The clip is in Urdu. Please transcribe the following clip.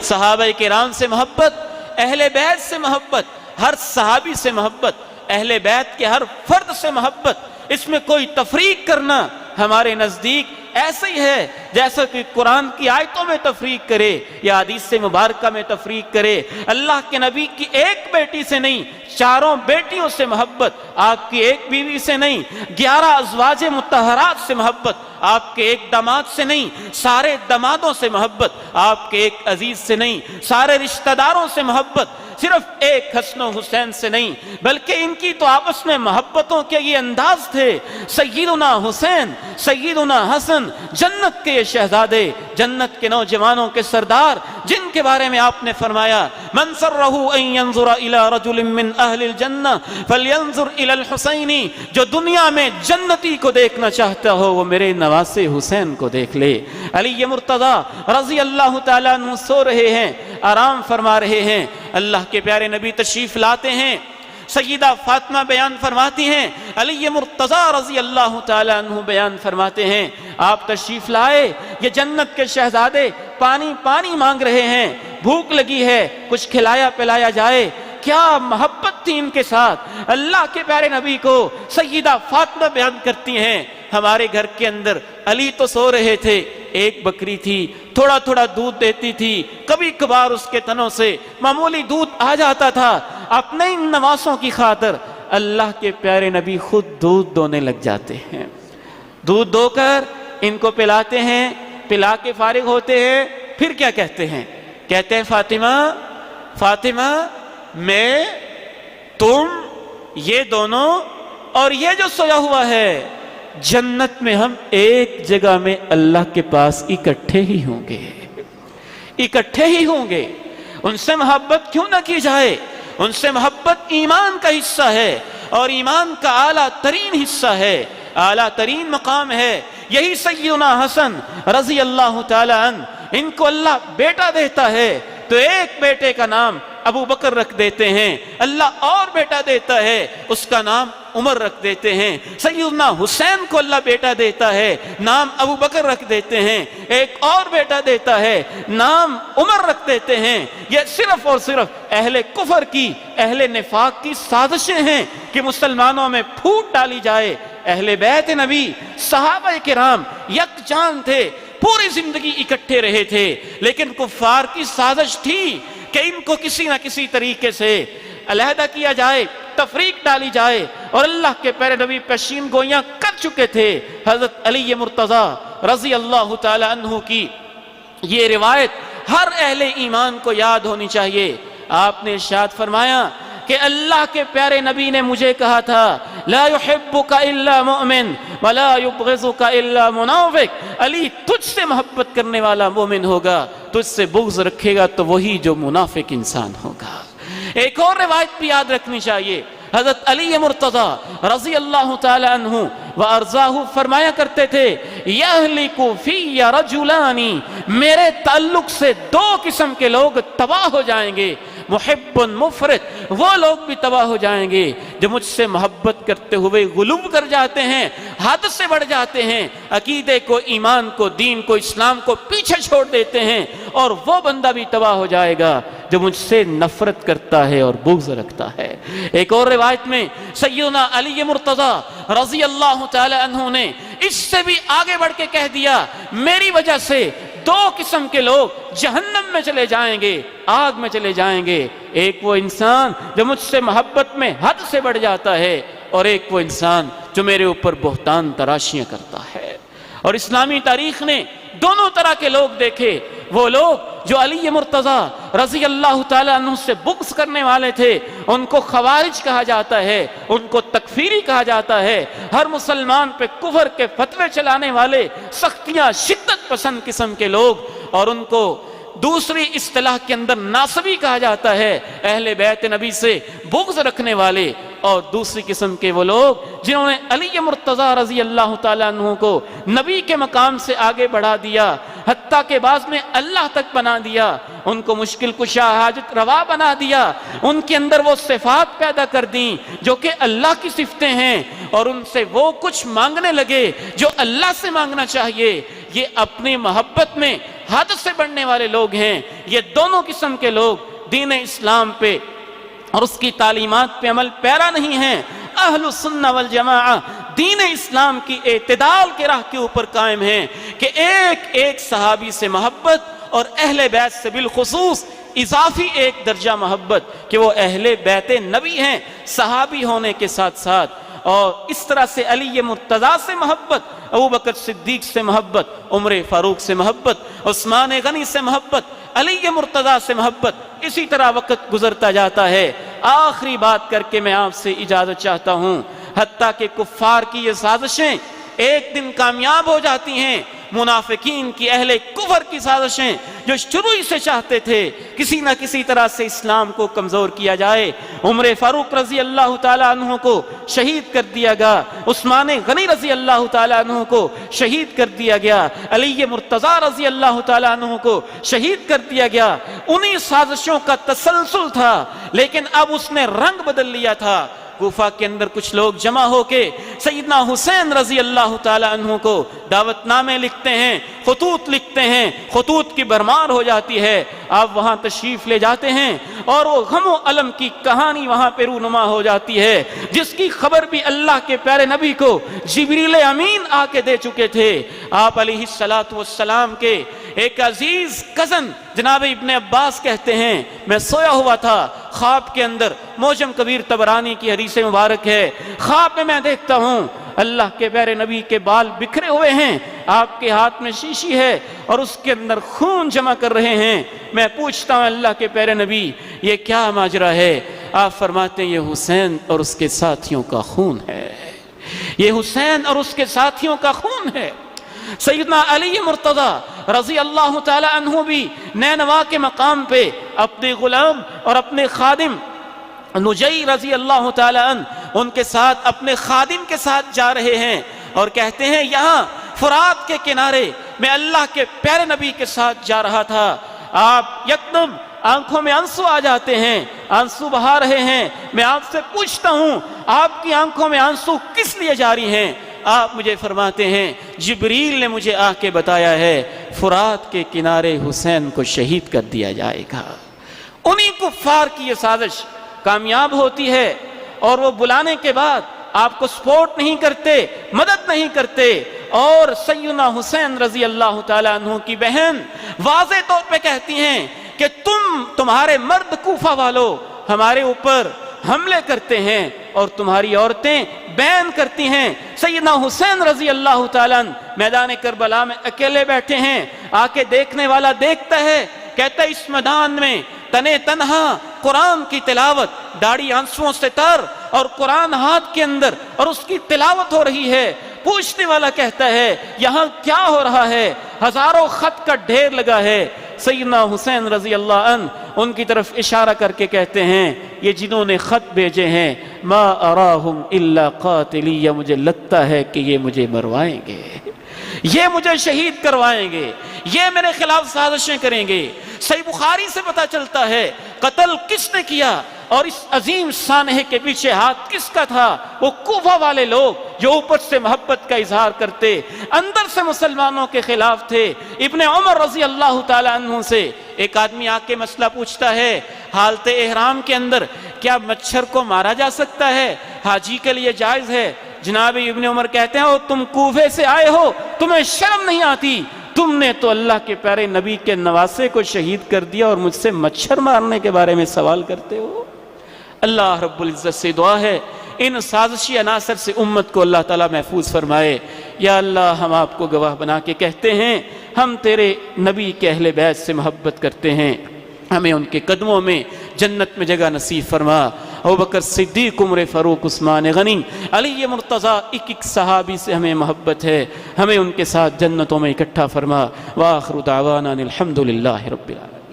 صحابہ کرام سے محبت، اہل بیت سے محبت، ہر صحابی سے محبت، اہل بیت کے ہر فرد سے محبت، اس میں کوئی تفریق کرنا ہمارے نزدیک ایسا ہی ہے جیسا کہ قرآن کی آیتوں میں تفریق کرے یا حدیث مبارکہ میں تفریق کرے۔ اللہ کے نبی کی ایک بیٹی سے نہیں، چاروں بیٹیوں سے محبت، آپ کی ایک بیوی سے نہیں، 11 ازواج مطہرات سے محبت، آپ کے ایک داماد سے نہیں، سارے دامادوں سے محبت، آپ کے ایک عزیز سے نہیں، سارے رشتہ داروں سے محبت، صرف ایک حسن و حسین سے نہیں، بلکہ ان کی تو آپس میں محبتوں کے یہ انداز تھے۔ سیدنا حسین، سیدنا حسن، جنت کے یہ شہزادے، جنت کے نوجوانوں کے سردار، جن کے بارے میں آپ نے فرمایا من سرہ ان ينظر الى رجل من اہل الجنہ فلینظر الى الحسین، جو دنیا میں جنتی کو دیکھنا چاہتا ہو وہ میرے نواسے حسین کو دیکھ لے۔ علی مرتضیٰ رضی اللہ تعالیٰ عنہ سو رہے ہیں، آرام فرما رہے ہیں، اللہ کے پیارے نبی تشریف لاتے ہیں، سیدہ فاطمہ بیان فرماتی ہیں، علی مرتضیٰ رضی اللہ تعالیٰ عنہ بیان فرماتے ہیں، آپ تشریف لائے، یہ جنت کے شہزادے پانی پانی مانگ رہے ہیں، بھوک لگی ہے، کچھ کھلایا پلایا جائے۔ کیا محبت تھی ان کے ساتھ، اللہ کے پیارے نبی کو سیدہ فاطمہ بیان کرتی ہیں، ہمارے گھر کے اندر علی تو سو رہے تھے، ایک بکری تھی، تھوڑا تھوڑا دودھ دیتی تھی، کبھی کبھار اس کے تنوں سے معمولی دودھ آ جاتا تھا، اپنے ان نواسوں کی خاطر اللہ کے پیارے نبی خود دودھ دونے لگ جاتے ہیں، دودھ دو کر ان کو پلاتے ہیں، پلا کے فارغ ہوتے ہیں، پھر کیا کہتے ہیں؟ کہتے ہیں فاطمہ فاطمہ میں، تم، یہ دونوں اور یہ جو سویا ہوا ہے، جنت میں ہم ایک جگہ میں اللہ کے پاس اکٹھے ہی ہوں گے، اکٹھے ہی ہوں گے۔ ان سے محبت کیوں نہ کی جائے؟ ان سے محبت ایمان کا حصہ ہے، اور ایمان کا اعلیٰ ترین حصہ ہے، اعلیٰ ترین مقام ہے۔ یہی سیدنا حسن رضی اللہ تعالی عنہ، ان کو اللہ بیٹا دیتا ہے تو ایک بیٹے کا نام ابو بکر رکھ دیتے ہیں، اللہ اور بیٹا دیتا ہے اس کا نام عمر رکھ دیتے ہیں۔ سیدنا حسین کو اللہ بیٹا دیتا ہے، نام ابو بکر رکھ دیتے ہیں، ایک اور بیٹا دیتا ہے، نام عمر رکھ دیتے ہیں۔ یہ صرف اور صرف اہل کفر کی، اہل نفاق کی سازشیں ہیں کہ مسلمانوں میں پھوٹ ڈالی جائے۔ اہل بیت نبی، صحابہ کرام یکجان تھے، پوری زندگی اکٹھے رہے تھے، لیکن کفار کی سازش تھی کہ ان کو کسی نہ کسی طریقے سے علیحدہ کیا جائے، تفریق ڈالی جائے، اور اللہ کے پیارے نبی پیشین گوئیاں کر چکے تھے۔ حضرت علی مرتضیٰ رضی اللہ تعالی عنہ کی یہ روایت ہر اہل ایمان کو یاد ہونی چاہیے۔ آپ نے ارشاد فرمایا کہ اللہ کے پیارے نبی نے مجھے کہا تھا لا يحبك الا مؤمن ولا يبغضك الا منافق، علی تجھ سے محبت کرنے والا مومن ہوگا، تجھ سے بغض رکھے گا تو وہی جو منافق انسان ہوگا۔ ایک اور روایت بھی یاد رکھنی چاہیے، حضرت علی مرتضیٰ رضی اللہ تعالی عنہ وارضاہ فرمایا کرتے تھے یہلک فی رجلان، میرے تعلق سے دو قسم کے لوگ تباہ ہو جائیں گے، محب مفرط، وہ لوگ بھی تباہ ہو جائیں گے جو مجھ سے محبت کرتے ہوئے غلو کر جاتے ہیں، حد سے بڑھ جاتے ہیں، عقیدے کو، ایمان کو، دین کو، اسلام کو پیچھے چھوڑ دیتے ہیں، اور وہ بندہ بھی تباہ ہو جائے گا جو مجھ سے نفرت کرتا ہے اور بغض رکھتا ہے۔ ایک اور روایت میں سیدنا علی مرتضیٰ رضی اللہ تعالی عنہ نے اس سے بھی آگے بڑھ کے کہہ دیا میری وجہ سے دو قسم کے لوگ جہنم میں چلے جائیں گے، آگ میں چلے جائیں گے، ایک وہ انسان جو مجھ سے محبت میں حد سے بڑھ جاتا ہے، اور ایک وہ انسان جو میرے اوپر بہتان تراشیاں کرتا ہے۔ اور اسلامی تاریخ نے دونوں طرح کے لوگ دیکھے، وہ لوگ جو علی مرتضیٰ رضی اللہ تعالیٰ عنہ سے بغض کرنے والے تھے ان کو خوارج کہا جاتا ہے، ان کو تکفیری کہا جاتا ہے، ہر مسلمان پہ کفر کے فتوے چلانے والے، سختیاں شدت پسند قسم کے لوگ، اور ان کو دوسری اصطلاح کے اندر ناصبی کہا جاتا ہے، اہل بیت نبی سے بغض رکھنے والے۔ اور دوسری قسم کے وہ لوگ جنہوں نے علی مرتضیٰ رضی اللہ تعالیٰ عنہ کو نبی کے مقام سے آگے بڑھا دیا، حتیٰ کہ بعض میں اللہ تک بنا دیا، ان کو مشکل کشا حاجت روا بنا دیا، ان کے اندر وہ صفات پیدا کر دیں جو کہ اللہ کی صفتیں ہیں، اور ان سے وہ کچھ مانگنے لگے جو اللہ سے مانگنا چاہیے۔ یہ اپنی محبت میں حد سے بڑھنے والے لوگ ہیں۔ یہ دونوں قسم کے لوگ دین اسلام پہ اور اس کی تعلیمات پہ عمل پیرا نہیں ہیں۔ اہل السنہ والجماعہ دین اسلام کی اعتدال کے راہ کے اوپر قائم ہیں کہ ایک ایک صحابی سے محبت اور اہل بیت سے بالخصوص اضافی ایک درجہ محبت کہ وہ اہل بیت نبی ہیں صحابی ہونے کے ساتھ ساتھ، اور اس طرح سے علی مرتضیٰ سے محبت، ابوبکر صدیق سے محبت، عمر فاروق سے محبت، عثمان غنی سے محبت، علی مرتضیٰ سے محبت۔ اسی طرح وقت گزرتا جاتا ہے۔ آخری بات کر کے میں آپ سے اجازت چاہتا ہوں، حتیٰ کہ کفار کی یہ سازشیں ایک دن کامیاب ہو جاتی ہیں۔ منافقین کی، اہل کفر کی سازشیں جو شروع ہی سے چاہتے تھے کسی نہ کسی طرح سے اسلام کو کمزور کیا جائے، عمر فاروق رضی اللہ تعالیٰ عنہ کو شہید کر دیا گیا، عثمان غنی رضی اللہ تعالیٰ عنہ کو شہید کر دیا گیا، علی مرتضیٰ رضی اللہ تعالیٰ عنہ کو شہید کر دیا گیا۔ انہی سازشوں کا تسلسل تھا، لیکن اب اس نے رنگ بدل لیا تھا۔ کوفہ کے اندر کچھ لوگ جمع ہو کے سیدنا حسین رضی اللہ تعالی عنہ کو دعوت نامے لکھتے ہیں، خطوط لکھتے ہیں، خطوط کی بھرمار ہو جاتی ہے۔ آپ وہاں تشریف لے جاتے ہیں اور وہ غم و الم کی کہانی وہاں پہ رونما ہو جاتی ہے، جس کی خبر بھی اللہ کے پیارے نبی کو جبریل امین آ کے دے چکے تھے۔ آپ علیہ الصلوۃ والسلام کے ایک عزیز کزن جناب ابن عباس کہتے ہیں، میں سویا ہوا تھا خواب کے اندر، موجم کبیر طبرانی کی حدیث مبارک ہے، خواب میں دیکھتا ہوں اللہ کے پیارے نبی کے بال بکھرے ہوئے ہیں، آپ کے ہاتھ میں شیشی ہے اور اس کے اندر خون جمع کر رہے ہیں۔ میں پوچھتا ہوں اللہ کے پیارے نبی یہ کیا ماجرا ہے؟ آپ فرماتے ہیں یہ حسین اور اس کے ساتھیوں کا خون ہے، یہ حسین اور اس کے ساتھیوں کا خون ہے۔ سیدنا علی مرتضیٰ رضی اللہ تعالی عنہ بھی نینوا کے مقام پہ اپنے غلام اور اپنے خادم نجی رضی اللہ تعالی عنہ ان کے ساتھ اپنے خادم کے ساتھ جا رہے ہیں اور کہتے ہیں یہاں فرات کے کنارے میں اللہ کے پیارے نبی کے ساتھ جا رہا تھا، آپ یکدم آنکھوں میں آنسو آ جاتے ہیں، آنسو بہا رہے ہیں۔ میں آپ سے پوچھتا ہوں آپ کی آنکھوں میں آنسو کس لیے جاری ہیں؟ آپ مجھے فرماتے ہیں جبریل نے مجھے آ کے بتایا ہے فرات کے کنارے حسین کو شہید کر دیا جائے گا۔ انہی کفار کی یہ سازش کامیاب ہوتی ہے اور وہ بلانے کے بعد آپ کو سپورٹ نہیں کرتے، مدد نہیں کرتے، اور سیدنا حسین رضی اللہ تعالیٰ عنہ کی بہن واضح طور پہ کہتی ہیں کہ تمہارے مرد کوفہ والوں ہمارے اوپر حملے کرتے ہیں اور تمہاری عورتیں بین کرتی ہیں۔ سیدنا حسین رضی اللہ تعالیٰ عنہ میدان کربلا میں اکیلے بیٹھے ہیں، آ کے دیکھنے والا دیکھتا ہے، کہتا ہے اس میدان میں تنے تنہا قرآن کی تلاوت، داڑھی آنسوؤں سے تر اور قرآن ہاتھ کے اندر اور اس کی تلاوت ہو رہی ہے۔ پوچھنے والا کہتا ہے یہاں کیا ہو رہا ہے؟ ہزاروں خط کا ڈھیر لگا ہے۔ سیدنا حسین رضی اللہ عنہ ان کی طرف اشارہ کر کے کہتے ہیں یہ جنہوں نے خط بھیجے ہیں ما اراہم الا قاتلی، مجھے لگتا ہے کہ یہ مجھے مروائیں گے، یہ مجھے شہید کروائیں گے، یہ میرے خلاف سازشیں کریں گے۔ صحیح بخاری سے پتہ چلتا ہے قتل کس نے کیا اور اس عظیم سانحے کے پیچھے ہاتھ کس کا تھا؟ وہ کوفہ والے لوگ جو اوپر سے محبت کا اظہار کرتے اندر سے مسلمانوں کے خلاف تھے۔ ابن عمر رضی اللہ تعالی عنہ سے ایک آدمی آ کے مسئلہ پوچھتا ہے حالت احرام کے اندر کیا مچھر کو مارا جا سکتا ہے؟ حاجی کے لیے جائز ہے؟ جناب ابن عمر کہتے ہیں تم کوفے سے آئے ہو، تمہیں شرم نہیں آتی؟ تم نے تو اللہ کے پیارے نبی کے نواسے کو شہید کر دیا اور مجھ سے مچھر مارنے کے بارے میں سوال کرتے ہو۔ اللہ رب العزت سے دعا ہے ان سازشی عناصر سے امت کو اللہ تعالیٰ محفوظ فرمائے۔ یا اللہ ہم آپ کو گواہ بنا کے کہتے ہیں ہم تیرے نبی کے اہل بیت سے محبت کرتے ہیں، ہمیں ان کے قدموں میں جنت میں جگہ نصیب فرما۔ ابوبکر صدیق، عمر فاروق، عثمان غنی، علی مرتضیٰ، ایک ایک صحابی سے ہمیں محبت ہے، ہمیں ان کے ساتھ جنتوں میں اکٹھا فرما۔ وآخر دعوانا الحمد للہ رب العالمین۔